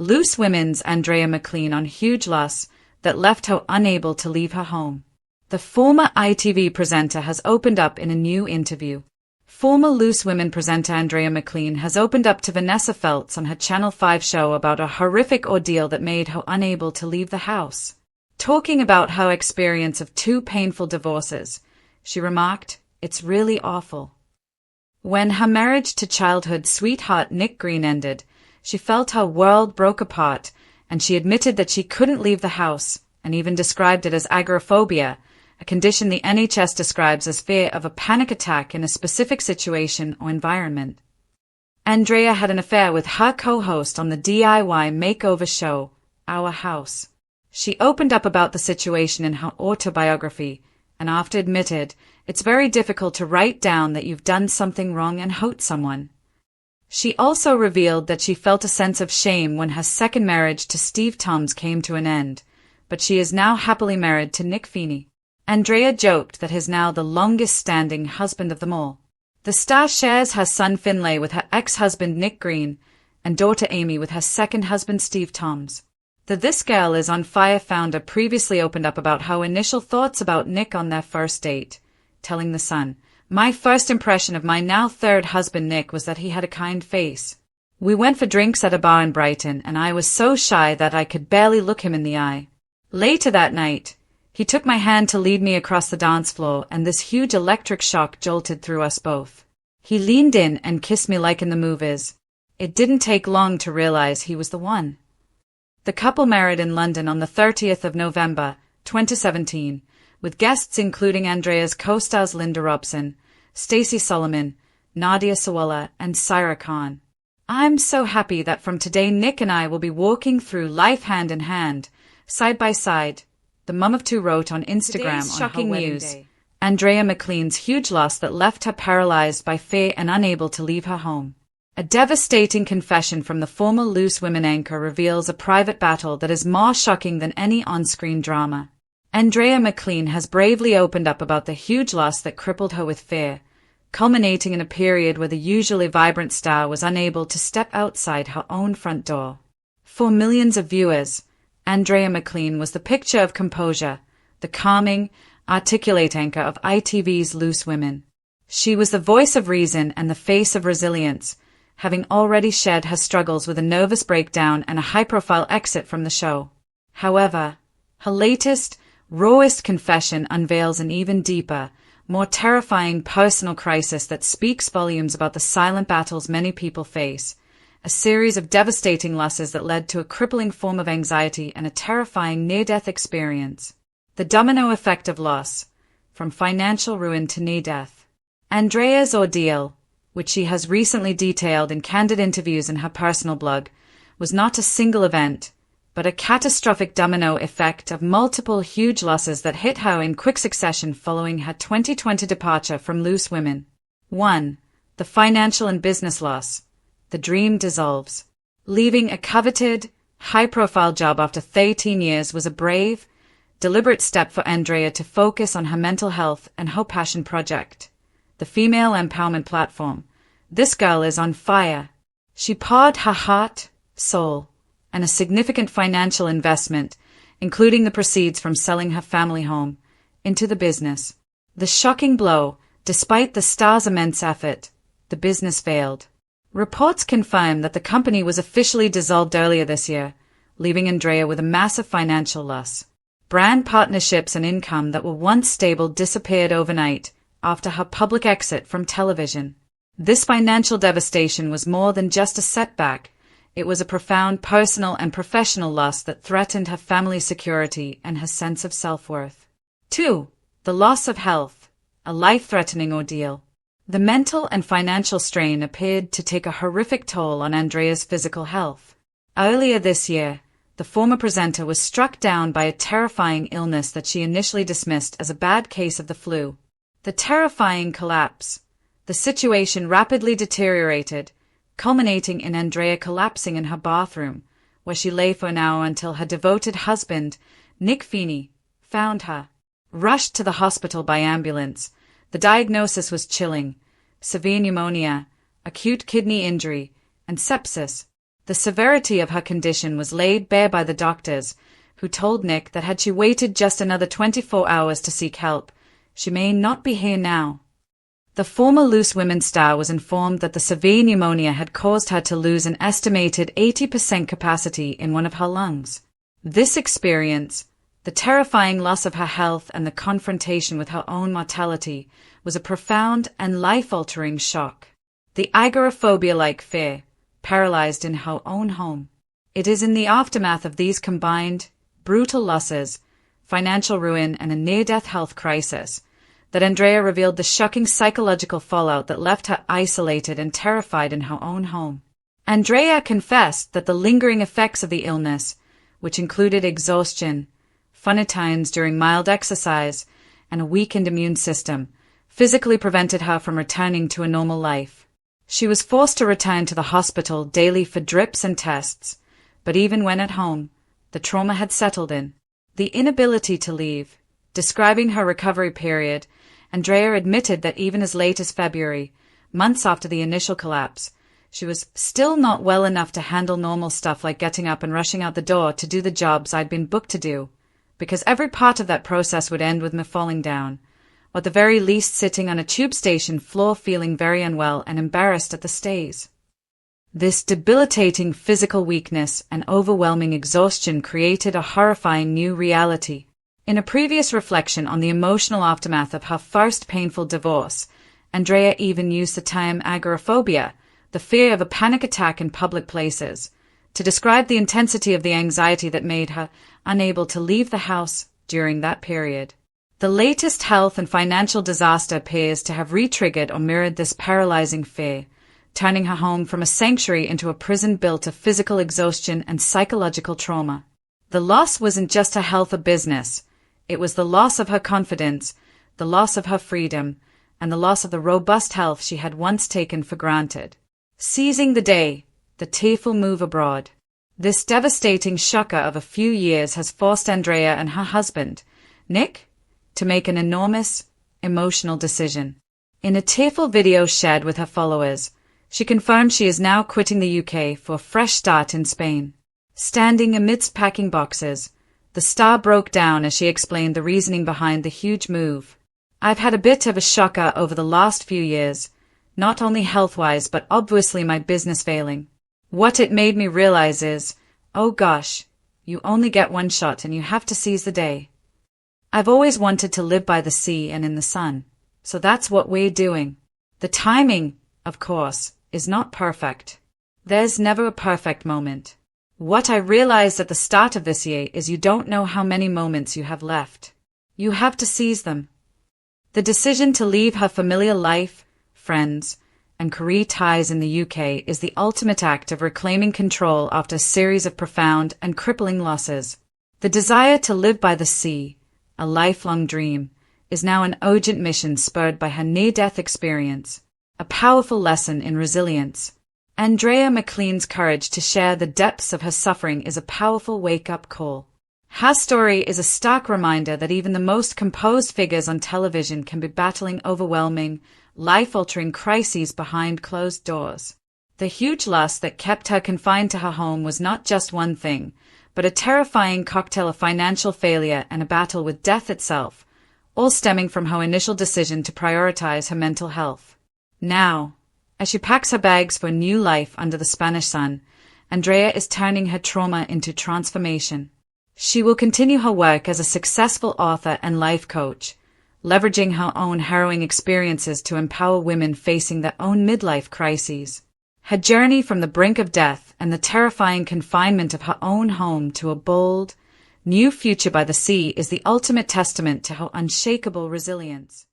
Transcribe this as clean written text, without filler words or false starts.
Loose Women's Andrea McLean on huge loss that left her unable to leave her home. The former ITV presenter has opened up in a new interview. Former Loose Women presenter Andrea McLean has opened up to Vanessa Feltz on her Channel 5 show about a horrific ordeal that made her unable to leave the house. Talking about her experience of 2 painful divorces, she remarked, "It's really awful." When her marriage to childhood sweetheart Nick Green ended, she felt her world broke apart, and she admitted that she couldn't leave the house, and even described it as agoraphobia, a condition the NHS describes as fear of a panic attack in a specific situation or environment. Andrea had an affair with her co-host on the DIY makeover show, Our House. She opened up about the situation in her autobiography, and after admitted, "It's very difficult to write down that you've done something wrong and hurt someone." She also revealed that she felt a sense of shame when her second marriage to Steve Toms came to an end, but she is now happily married to Nick Feeney. Andrea joked that he's now the longest-standing husband of them all. The star shares her son Finlay with her ex-husband Nick Green and daughter Amy with her second husband Steve Toms. The This Girl Is on Fire founder previously opened up about her initial thoughts about Nick on their first date, telling The Sun, "My first impression of my now third husband Nick was that he had a kind face. We went for drinks at a bar in Brighton and I was so shy that I could barely look him in the eye. Later that night, he took my hand to lead me across the dance floor and this huge electric shock jolted through us both. He leaned in and kissed me like in the movies. It didn't take long to realize he was the one." The couple married in London on the 30th of November, 2017, with guests including Andrea's co-stars Linda Robson, Stacey Solomon, Nadia Sawalha, and Saira Khan. "I'm so happy that from today Nick and I will be walking through life hand in hand, side by side," the mum of 2 wrote on Instagram. Today's shocking news: Andrea McLean's huge loss that left her paralyzed by fear and unable to leave her home. A devastating confession from the former Loose Women anchor reveals a private battle that is more shocking than any on-screen drama. Andrea McLean has bravely opened up about the huge loss that crippled her with fear, culminating in a period where the usually vibrant star was unable to step outside her own front door. For millions of viewers, Andrea McLean was the picture of composure, the calming, articulate anchor of ITV's Loose Women. She was the voice of reason and the face of resilience, having already shared her struggles with a nervous breakdown and a high-profile exit from the show. However, her latest, rawest confession unveils an even deeper, more terrifying personal crisis that speaks volumes about the silent battles many people face, a series of devastating losses that led to a crippling form of anxiety and a terrifying near-death experience. The domino effect of loss, from financial ruin to near-death. Andrea's ordeal, which she has recently detailed in candid interviews in her personal blog, was not a single event, but a catastrophic domino effect of multiple huge losses that hit her in quick succession following her 2020 departure from Loose Women. 1. The financial and business loss. The dream dissolves. Leaving a coveted, high-profile job after 13 years was a brave, deliberate step for Andrea to focus on her mental health and her passion project, the female empowerment platform. This Girl Is on Fire. She poured her heart, soul, and a significant financial investment, including the proceeds from selling her family home, into the business. The shocking blow, despite the star's immense effort, the business failed. Reports confirm that the company was officially dissolved earlier this year, leaving Andrea with a massive financial loss. Brand partnerships and income that were once stable disappeared overnight after her public exit from television. This financial devastation was more than just a setback. It was a profound personal and professional loss that threatened her family's security and her sense of self-worth. 2. The loss of health, a life-threatening ordeal. The mental and financial strain appeared to take a horrific toll on Andrea's physical health. Earlier this year, the former presenter was struck down by a terrifying illness that she initially dismissed as a bad case of the flu. The terrifying collapse. The situation rapidly deteriorated, culminating in Andrea collapsing in her bathroom, where she lay for an hour until her devoted husband, Nick Feeney, found her. Rushed to the hospital by ambulance, the diagnosis was chilling: severe pneumonia, acute kidney injury, and sepsis. The The severity of her condition was laid bare by the doctors, who told Nick that had she waited just another 24 hours to seek help, she may not be here now. The former Loose Women star was informed that the severe pneumonia had caused her to lose an estimated 80% capacity in one of her lungs. This experience, the terrifying loss of her health and the confrontation with her own mortality, was a profound and life-altering shock. The agoraphobia-like fear paralyzed in her own home. It is in the aftermath of these combined, brutal losses, financial ruin, and a near-death health crisis that Andrea revealed the shocking psychological fallout that left her isolated and terrified in her own home. Andrea confessed that the lingering effects of the illness, which included exhaustion, funny times during mild exercise, and a weakened immune system, physically prevented her from returning to a normal life. She was forced to return to the hospital daily for drips and tests, but even when at home, the trauma had settled in. The inability to leave. Describing her recovery period, Andrea admitted that even as late as February, months after the initial collapse, she was still not well enough to handle normal stuff like getting up and rushing out the door to do the jobs I'd been booked to do, because every part of that process would end with me falling down, or at the very least sitting on a tube station floor feeling very unwell and embarrassed at the stays. This debilitating physical weakness and overwhelming exhaustion created a horrifying new reality. In a previous reflection on the emotional aftermath of her first painful divorce, Andrea even used the term agoraphobia, the fear of a panic attack in public places, to describe the intensity of the anxiety that made her unable to leave the house during that period. The latest health and financial disaster appears to have re-triggered or mirrored this paralyzing fear, turning her home from a sanctuary into a prison built of physical exhaustion and psychological trauma. The loss wasn't just her health or business. It was the loss of her confidence, the loss of her freedom, and the loss of the robust health she had once taken for granted. Seizing the day, the tearful move abroad. This devastating shocker of a few years has forced Andrea and her husband, Nick, to make an enormous, emotional decision. In a tearful video shared with her followers, she confirmed she is now quitting the UK for a fresh start in Spain. Standing amidst packing boxes, the star broke down as she explained the reasoning behind the huge move. I've had a bit of a shocker over the last few years, not only health-wise but obviously my business failing. What it made me realize is, oh gosh, you only get one shot and you have to seize the day. I've always wanted to live by the sea and in the sun, so that's what we're doing. The timing, of course, is not perfect. There's never a perfect moment. What I realized at the start of this year is you don't know how many moments you have left. You have to seize them. The decision to leave her familiar life, friends, and career ties in the UK is the ultimate act of reclaiming control after a series of profound and crippling losses. The desire to live by the sea, a lifelong dream, is now an urgent mission spurred by her near-death experience, a powerful lesson in resilience. Andrea McLean's courage to share the depths of her suffering is a powerful wake-up call. Her story is a stark reminder that even the most composed figures on television can be battling overwhelming, life-altering crises behind closed doors. The huge loss that kept her confined to her home was not just one thing, but a terrifying cocktail of financial failure and a battle with death itself, all stemming from her initial decision to prioritize her mental health. Now, as she packs her bags for a new life under the Spanish sun, Andrea is turning her trauma into transformation. She will continue her work as a successful author and life coach, leveraging her own harrowing experiences to empower women facing their own midlife crises. Her journey from the brink of death and the terrifying confinement of her own home to a bold, new future by the sea is the ultimate testament to her unshakable resilience.